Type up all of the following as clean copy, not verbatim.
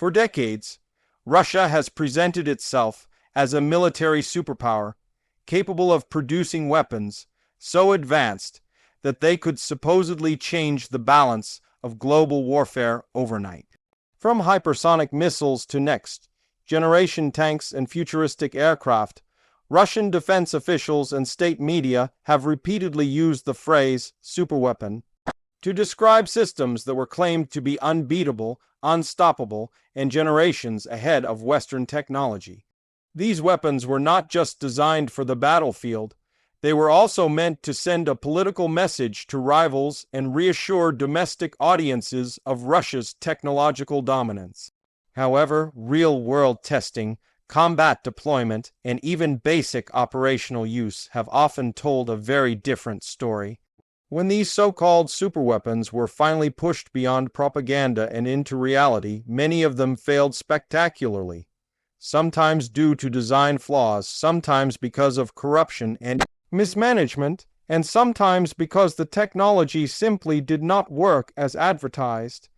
For decades, Russia has presented itself as a military superpower, capable of producing weapons so advanced that they could supposedly change the balance of global warfare overnight. From hypersonic missiles to next-generation tanks and futuristic aircraft, Russian defense officials and state media have repeatedly used the phrase superweapon to describe systems that were claimed to be unbeatable, unstoppable, and generations ahead of Western technology. These weapons were not just designed for the battlefield, they were also meant to send a political message to rivals and reassure domestic audiences of Russia's technological dominance. However, real-world testing, combat deployment, and even basic operational use have often told a very different story. When these so-called superweapons were finally pushed beyond propaganda and into reality, many of them failed spectacularly, sometimes due to design flaws, sometimes because of corruption and mismanagement, and sometimes because the technology simply did not work as advertised.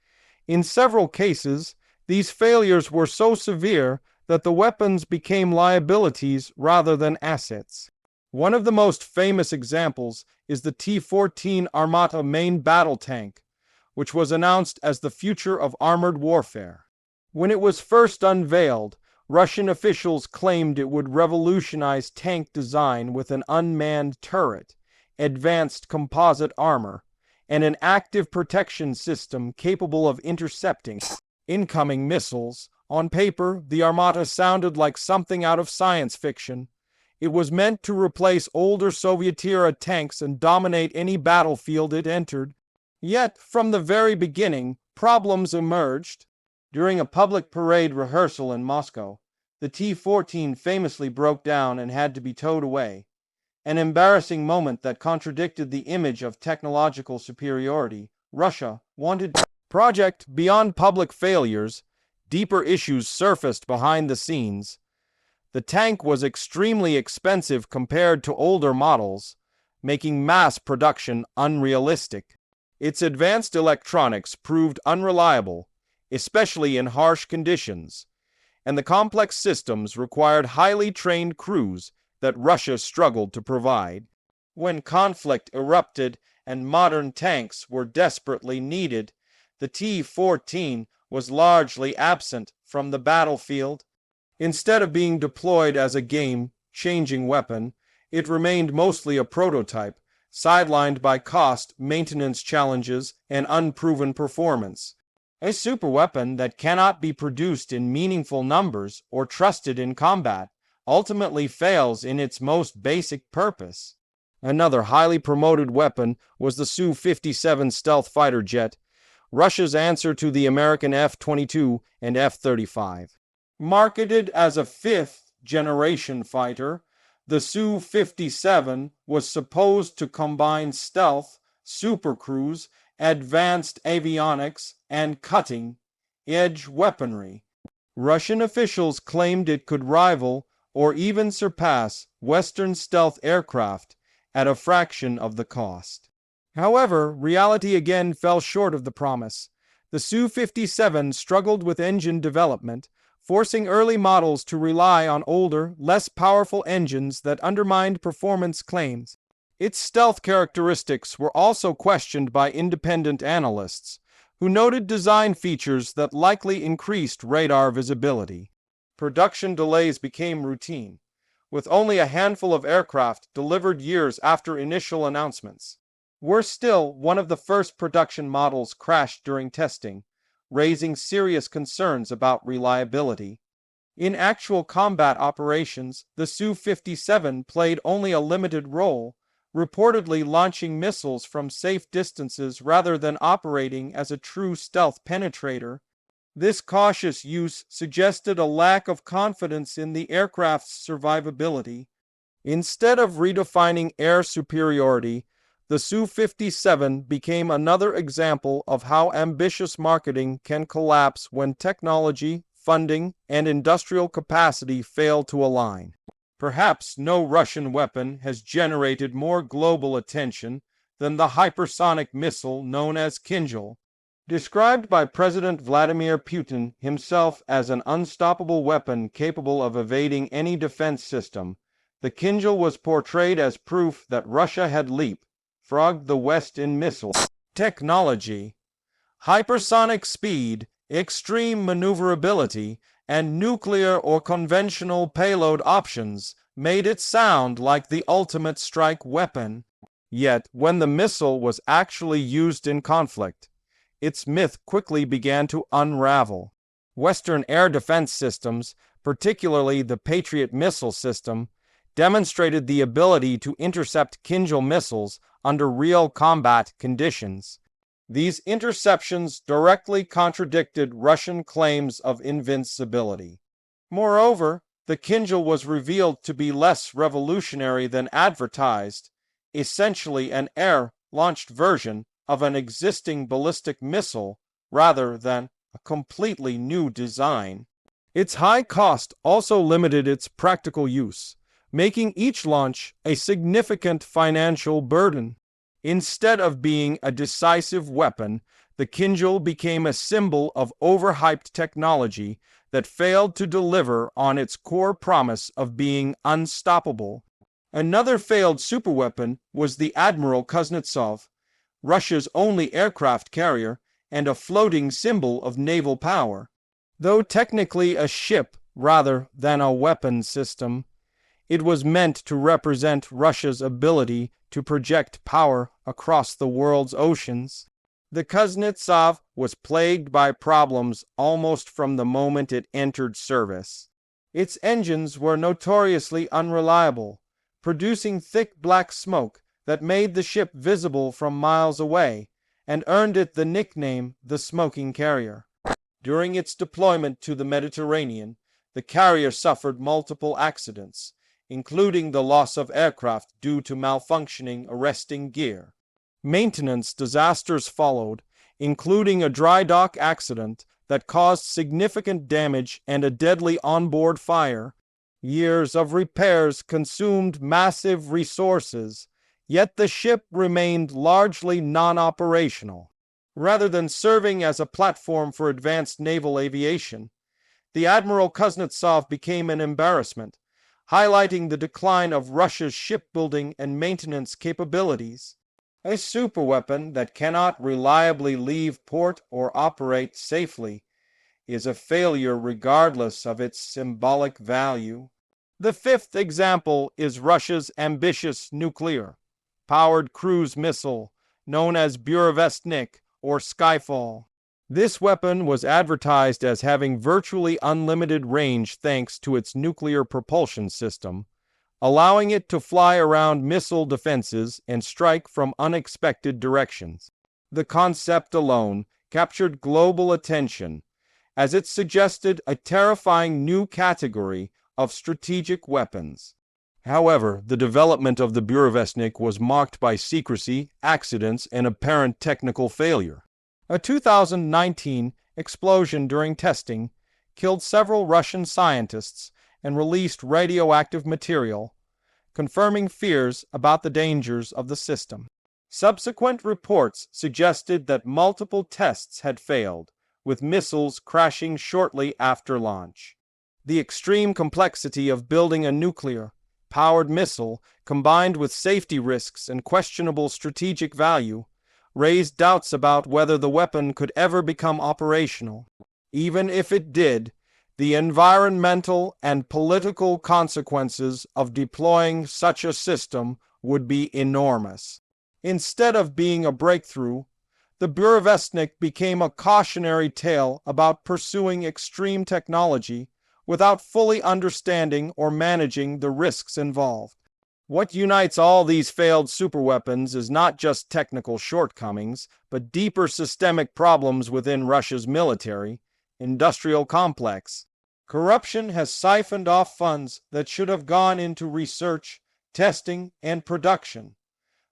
In several cases, these failures were so severe that the weapons became liabilities rather than assets. One of the most famous examples is the T-14 Armata main battle tank, which was announced as the future of armored warfare. When it was first unveiled, Russian officials claimed it would revolutionize tank design with an unmanned turret, advanced composite armor, and an active protection system capable of intercepting incoming missiles. On paper, the Armata sounded like something out of science fiction. It was meant to replace older Soviet-era tanks and dominate any battlefield it entered. Yet, from the very beginning, problems emerged. During a public parade rehearsal in Moscow, the T-14 famously broke down and had to be towed away, an embarrassing moment that contradicted the image of technological superiority Russia wanted. Project beyond public failures, deeper issues surfaced behind the scenes. The tank was extremely expensive compared to older models, making mass production unrealistic. Its advanced electronics proved unreliable, especially in harsh conditions, and the complex systems required highly trained crews that Russia struggled to provide. When conflict erupted and modern tanks were desperately needed, the T-14 was largely absent from the battlefield. Instead of being deployed as a game-changing weapon, it remained mostly a prototype, sidelined by cost, maintenance challenges, and unproven performance. A superweapon that cannot be produced in meaningful numbers or trusted in combat ultimately fails in its most basic purpose. Another highly promoted weapon was the Su-57 stealth fighter jet, Russia's answer to the American F-22 and F-35. Marketed as a fifth-generation fighter, the Su-57 was supposed to combine stealth, supercruise, advanced avionics, and cutting-edge weaponry. Russian officials claimed it could rival or even surpass Western stealth aircraft at a fraction of the cost. However, reality again fell short of the promise. The Su-57 struggled with engine development, forcing early models to rely on older, less powerful engines that undermined performance claims. Its stealth characteristics were also questioned by independent analysts, who noted design features that likely increased radar visibility. Production delays became routine, with only a handful of aircraft delivered years after initial announcements. Worse still, one of the first production models crashed during testing, raising serious concerns about reliability. In actual combat operations, the Su-57 played only a limited role, reportedly launching missiles from safe distances rather than operating as a true stealth penetrator. This cautious use suggested a lack of confidence in the aircraft's survivability. Instead of redefining air superiority, the Su-57 became another example of how ambitious marketing can collapse when technology, funding, and industrial capacity fail to align. Perhaps no Russian weapon has generated more global attention than the hypersonic missile known as Kinjal. Described by President Vladimir Putin himself as an unstoppable weapon capable of evading any defense system, the Kinjal was portrayed as proof that Russia had leapfrogged the West in missile technology, hypersonic speed, extreme maneuverability, and nuclear or conventional payload options made it sound like the ultimate strike weapon. Yet, when the missile was actually used in conflict, its myth quickly began to unravel. Western air defense systems, particularly the Patriot missile system, demonstrated the ability to intercept Kinjal missiles under real combat conditions. These interceptions directly contradicted Russian claims of invincibility. Moreover, the Kinjal was revealed to be less revolutionary than advertised, essentially an air-launched version of an existing ballistic missile rather than a completely new design. Its high cost also limited its practical use, making each launch a significant financial burden. Instead of being a decisive weapon, the Kinjal became a symbol of overhyped technology that failed to deliver on its core promise of being unstoppable. Another failed superweapon was the Admiral Kuznetsov, Russia's only aircraft carrier and a floating symbol of naval power. Though technically a ship rather than a weapon system, it was meant to represent Russia's ability to project power across the world's oceans. The Kuznetsov was plagued by problems almost from the moment it entered service. Its engines were notoriously unreliable, producing thick black smoke that made the ship visible from miles away and earned it the nickname the smoking carrier. During its deployment to the Mediterranean, the carrier suffered multiple accidents, including the loss of aircraft due to malfunctioning arresting gear. Maintenance disasters followed, including a dry dock accident that caused significant damage and a deadly onboard fire. Years of repairs consumed massive resources, yet the ship remained largely non-operational. Rather than serving as a platform for advanced naval aviation, the Admiral Kuznetsov became an embarrassment, highlighting the decline of Russia's shipbuilding and maintenance capabilities. A superweapon that cannot reliably leave port or operate safely is a failure regardless of its symbolic value. The fifth example is Russia's ambitious nuclear-powered cruise missile, known as Burevestnik or Skyfall. This weapon was advertised as having virtually unlimited range thanks to its nuclear propulsion system, allowing it to fly around missile defenses and strike from unexpected directions. The concept alone captured global attention, as it suggested a terrifying new category of strategic weapons. However, the development of the Burevestnik was marked by secrecy, accidents, and apparent technical failure. A 2019 explosion during testing killed several Russian scientists and released radioactive material, confirming fears about the dangers of the system. Subsequent reports suggested that multiple tests had failed, with missiles crashing shortly after launch. The extreme complexity of building a nuclear-powered missile, combined with safety risks and questionable strategic value, raised doubts about whether the weapon could ever become operational. Even if it did, the environmental and political consequences of deploying such a system would be enormous. Instead of being a breakthrough, the Burevestnik became a cautionary tale about pursuing extreme technology without fully understanding or managing the risks involved. What unites all these failed superweapons is not just technical shortcomings, but deeper systemic problems within Russia's military-industrial complex. Corruption has siphoned off funds that should have gone into research, testing, and production.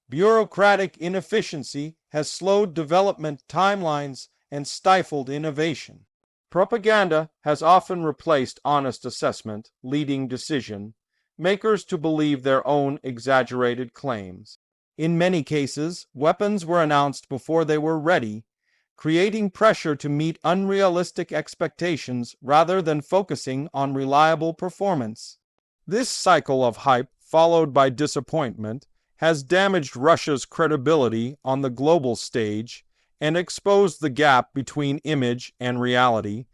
Bureaucratic inefficiency has slowed development timelines and stifled innovation. Propaganda has often replaced honest assessment, leading decision makers to believe their own exaggerated claims. In many cases, weapons were announced before they were ready, creating pressure to meet unrealistic expectations rather than focusing on reliable performance. This cycle of hype, followed by disappointment, has damaged Russia's credibility on the global stage and exposed the gap between image and reality.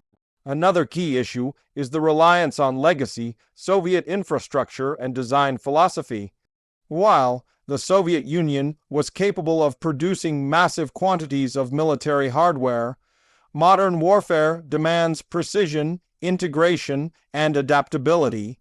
Another key issue is the reliance on legacy Soviet infrastructure and design philosophy. While the Soviet Union was capable of producing massive quantities of military hardware, modern warfare demands precision, integration, and adaptability.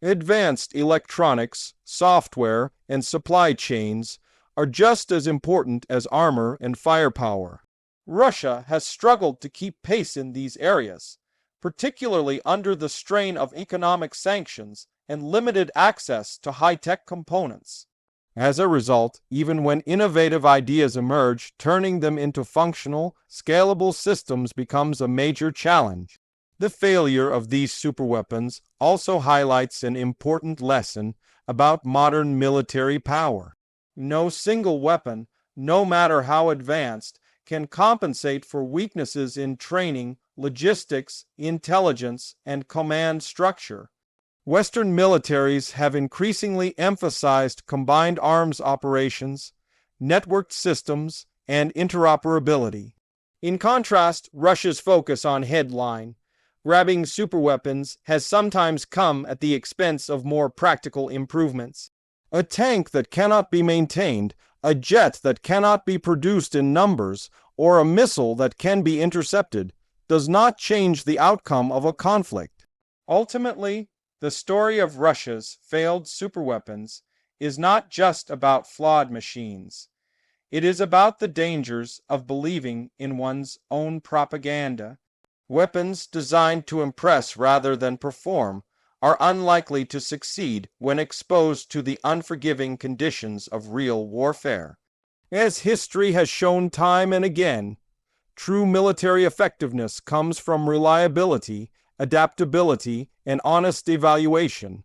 Advanced electronics, software, and supply chains are just as important as armor and firepower. Russia has struggled to keep pace in these areas, particularly under the strain of economic sanctions and limited access to high-tech components. As a result, even when innovative ideas emerge, turning them into functional, scalable systems becomes a major challenge. The failure of these superweapons also highlights an important lesson about modern military power. No single weapon, no matter how advanced, can compensate for weaknesses in training, logistics, intelligence, and command structure. Western militaries have increasingly emphasized combined arms operations, networked systems, and interoperability. In contrast, Russia's focus on headline, grabbing superweapons has sometimes come at the expense of more practical improvements. A tank that cannot be maintained, a jet that cannot be produced in numbers, or a missile that can be intercepted, does not change the outcome of a conflict. Ultimately, the story of Russia's failed superweapons is not just about flawed machines. It is about the dangers of believing in one's own propaganda. Weapons designed to impress rather than perform are unlikely to succeed when exposed to the unforgiving conditions of real warfare. As history has shown time and again, true military effectiveness comes from reliability, adaptability, and honest evaluation,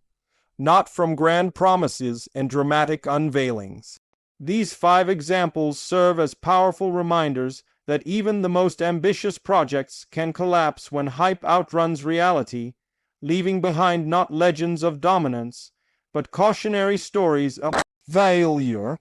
not from grand promises and dramatic unveilings. These 5 examples serve as powerful reminders that even the most ambitious projects can collapse when hype outruns reality, leaving behind not legends of dominance, but cautionary stories of failure.